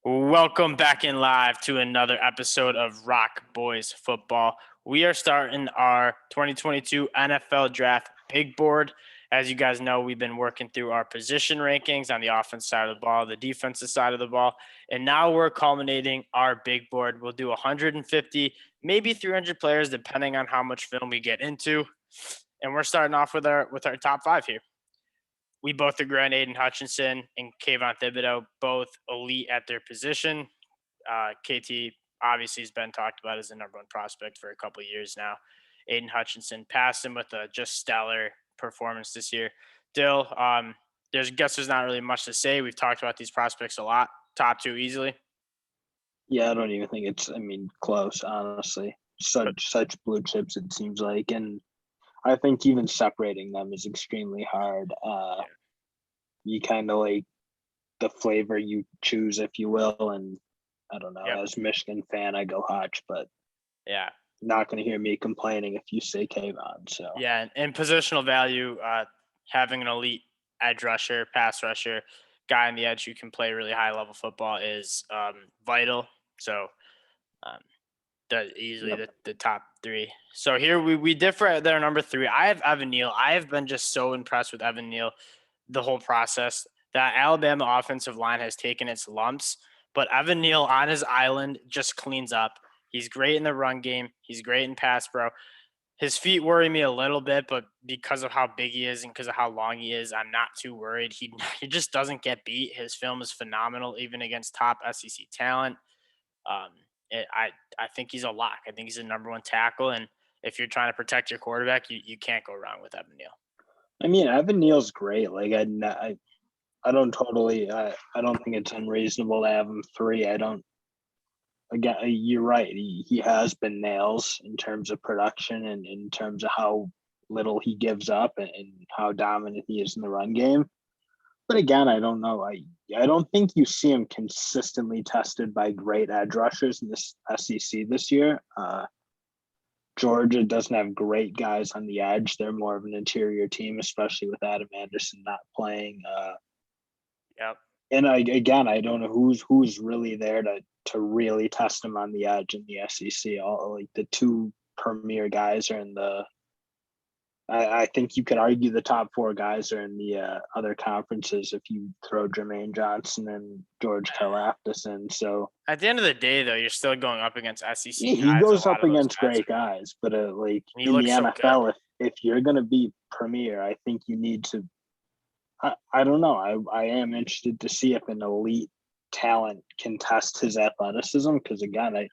Welcome back in live to another episode of Rock Boys Football. We are starting our 2022 NFL Draft Big Board. As you guys know, we've been working through our position rankings on the offense side of the ball, the defensive side of the ball, and now we're culminating our big board. We'll do 150, maybe 300 players, depending on how much film we get into. And we're starting off with our top five here. We both agree on Aiden Hutchinson and Kayvon Thibodeaux, both elite at their position. KT obviously has been talked about as the number one prospect for a couple of years now. Aiden Hutchinson passed him with a just stellar performance this year. Dill, there's not really much to say. We've talked about these prospects a lot. Top two easily. Yeah, I don't even think it's close, honestly. Such blue chips it seems like, and I think even separating them is extremely hard. You kind of like the flavor you choose, if you will, and I don't know. As a Michigan fan, I go Hutch, but yeah, not going to hear me complaining if you say Kayvon. So yeah, and positional value, having an elite edge rusher, pass rusher, guy on the edge who can play really high level football is vital. So easily the top three. So here we differ at their number three. I have Evan Neal. I have been just so impressed with Evan Neal the whole process. That Alabama offensive line has taken its lumps, but Evan Neal on his island just cleans up. He's great in the run game. He's great in pass pro. His feet worry me a little bit, but because of how big he is and because of how long he is, I'm not too worried. He just doesn't get beat. His film is phenomenal, even against top SEC talent. I think he's a lock. I think he's the number one tackle, and if you're trying to protect your quarterback, you can't go wrong with Evan Neal. I mean, Evan Neal's great. Like I don't totally. I don't think it's unreasonable to have him three. I don't. Again, you're right. He has been nails in terms of production and in terms of how little he gives up and how dominant he is in the run game. But again, I don't know. I don't think you see him consistently tested by great edge rushers in this SEC this year. Georgia doesn't have great guys on the edge. They're more of an interior team, especially with Adam Anderson not playing. Yep. And I don't know who's really there to really test him on the edge in the SEC. All like the two premier guys are in the. I think you could argue the top four guys are in the other conferences if you throw Jermaine Johnson and George Karlaftis in. So at the end of the day, though, you're still going up against SEC guys. He goes up against great guys, but like in the NFL, if you're going to be premier, I think you need to. I don't know. I am interested to see if an elite talent can test his athleticism because again,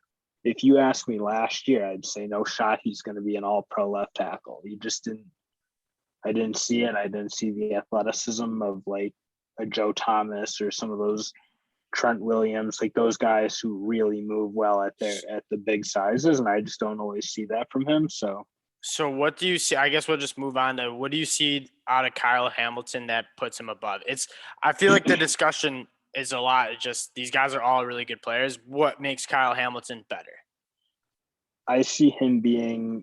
if you asked me last year, I'd say no shot he's going to be an all-pro left tackle. He just didn't. I didn't see it. I didn't see the athleticism of like a Joe Thomas or some of those Trent Williams, like those guys who really move well at the big sizes, and I just don't always see that from him. So what do you see? I guess we'll just move on to what do you see out of Kyle Hamilton that puts him above? I feel like the discussion is a lot. It's just these guys are all really good players. What makes Kyle Hamilton better? I see him being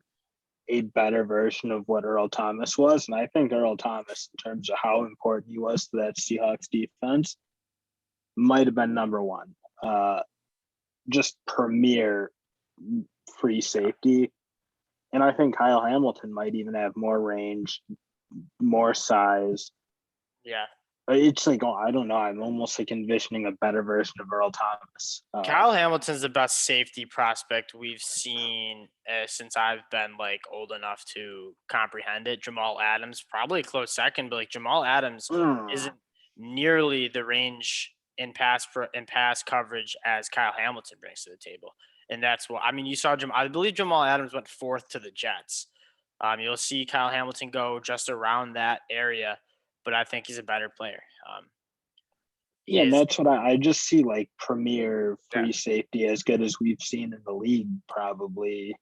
a better version of what Earl Thomas was. And I think Earl Thomas, in terms of how important he was to that Seahawks defense, might have been number one. Just premier free safety. And I think Kyle Hamilton might even have more range, more size. Yeah. It's like, I don't know. I'm almost like envisioning a better version of Earl Thomas. Kyle Hamilton's the best safety prospect we've seen since I've been like old enough to comprehend it. Jamal Adams, probably a close second, but like Jamal Adams isn't nearly the range in pass coverage as Kyle Hamilton brings to the table. And that's what I mean. You saw I believe Jamal Adams went fourth to the Jets. You'll see Kyle Hamilton go just around that area, but I think he's a better player. Yeah, and that's what I just see like premier free safety as good as we've seen in the league probably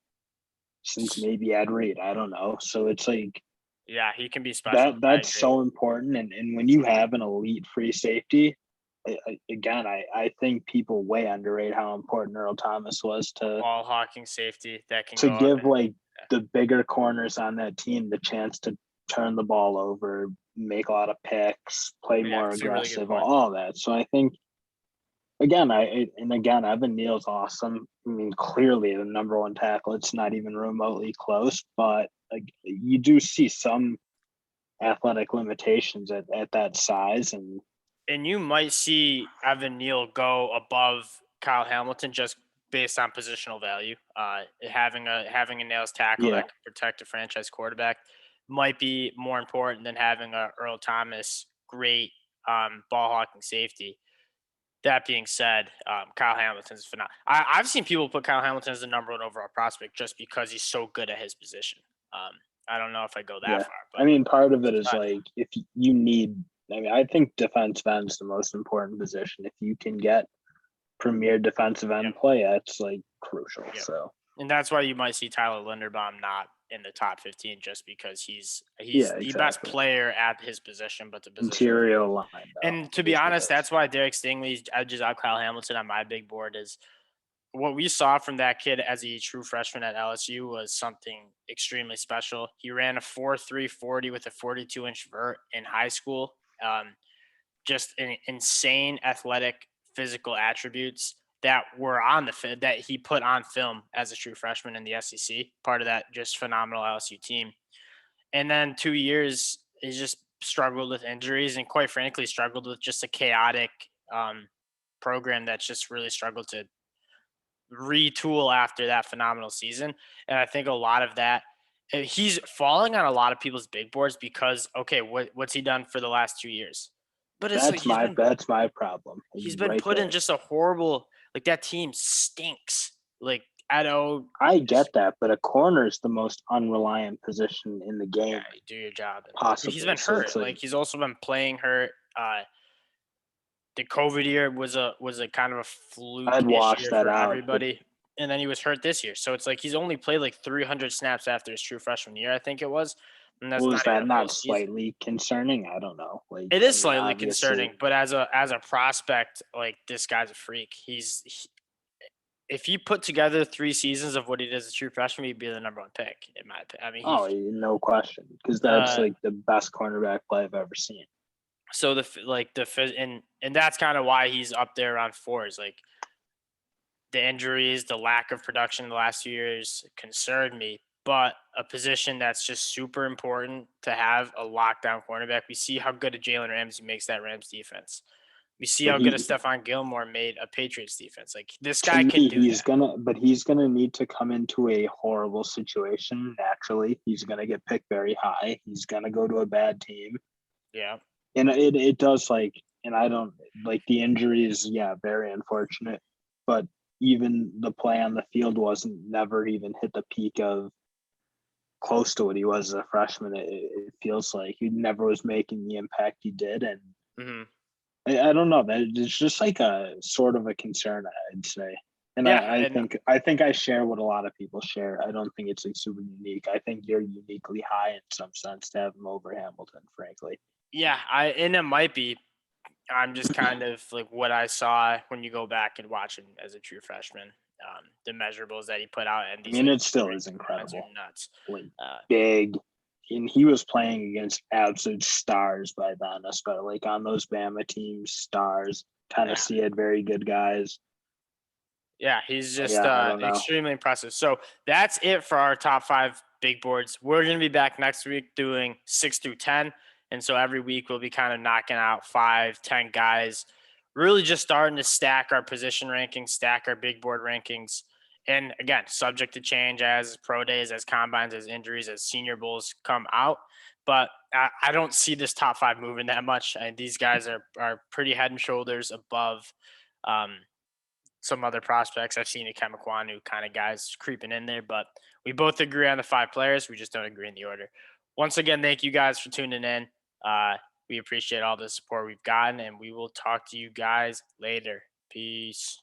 since maybe Ed Reed. I don't know. So it's like, yeah, he can be special. That's so important. And when you have an elite free safety, I think people way underrate how important Earl Thomas was to ball hawking safety that can give the bigger corners on that team the chance to turn the ball over, make a lot of picks, play more aggressive, all that. So I think again, Evan Neal's awesome. I mean, clearly the number one tackle. It's not even remotely close, but like, you do see some athletic limitations at that size, and And you might see Evan Neal go above Kyle Hamilton just based on positional value. Having a nails tackle yeah, that can protect a franchise quarterback might be more important than having a Earl Thomas great ball hawking safety. That being said, Kyle Hamilton's phenomenal. I've seen people put Kyle Hamilton as the number one overall prospect just because he's so good at his position. Um, I don't know if I go that yeah. far, I but mean, part of it is like if you need. I mean, I think defensive end is the most important position. If you can get premier defensive end yeah, play, that's like crucial. yeah. So And that's why you might see Tyler Linderbaum not in the top 15 just because he's yeah, the best exactly. player at his position, but the position. Interior line though And to be is the honest, best. that's why Derek Stingley edges out Kyle Hamilton on my big board is what we saw from that kid as a true freshman at LSU was something extremely special. He ran a 4.3 40 with a 42-inch vert in high school. Um, just an insane athletic physical attributes that were on that he put on film as a true freshman in the SEC. Part of that just phenomenal LSU team. And then 2 years, he just struggled with injuries and quite frankly struggled with just a chaotic program that's just really struggled to retool after that phenomenal season. And I think a lot of that he's falling on a lot of people's big boards because okay, what's he done for the last 2 years? But it's like That's my problem he's been right put in there. just a horrible like that team stinks. Like Edo, I just get that, but a corner is the most unreliant position in the yeah, game, do your job. He's possibly. been So it's hurt. like Like he's also been playing hurt. The COVID year was a kind of a I'd fluke-ish wash year that for out. But everybody, and then he was hurt this year. So it's like he's only played like 300 snaps after his true freshman year, I think it was, and that's was not even that a full not season. slightly concerning? I don't know. Like, It I is mean, slightly obviously, concerning, but as a prospect, like this guy's a freak. If he put together 3 seasons of what he did as a true freshman, he'd be the number one pick in my opinion. I mean, oh, no question, because that's uh, like the best cornerback play I've ever seen. so and that's kind of why he's up there on fours. Like the injuries, the lack of production in the last few years concerned me. But a position that's just super important to have a lockdown cornerback. We see how good a Jalen Ramsey makes that Rams defense. We see But how good a Stephon Gilmore made a Patriots defense. Like this to guy can me, do that. he's gonna need to come into a horrible situation naturally. He's gonna get picked very high. He's gonna go to a bad team, Yeah. and it does like, and I don't like the injuries. Yeah, very unfortunate, but even the play on the field wasn't never even hit the peak of close to what he was as a freshman. It feels like he never was making the impact he did, and Hmm. I don't know that it's just like a sort of a concern, I'd say. And Yeah. And I think I share what a lot of people share. I don't think it's like super unique. I think you're uniquely high in some sense to have him over Hamilton, frankly. yeah, and it might be. I'm just kind of like what I saw when you go back and watch him as a true freshman. The measurables that he put out and I these mean, like it still sprint is comments are incredible. nuts. Like Uh, big, and he was playing against absolute stars by then, especially like on those Bama teams, stars. yeah, Tennessee had very good guys. yeah, he's just Yeah, I don't know. extremely impressive. So that's it for our top five big boards. We're gonna be back next week doing 6 through 10, and so every week we'll be kind of knocking out 5, 10 guys. Really, just starting to stack our position rankings, stack our big board rankings, and again, subject to change as pro days, as combines, as injuries, as senior bowls come out. But I don't see this top five moving that much. And these guys are pretty head and shoulders above um, some other prospects. I've seen a Kemakwanu kind of guys creeping in there, but we both agree on the 5 players. We just don't agree in the order. Once again, thank you guys for tuning in. We appreciate all the support we've gotten, and we will talk to you guys later. Peace.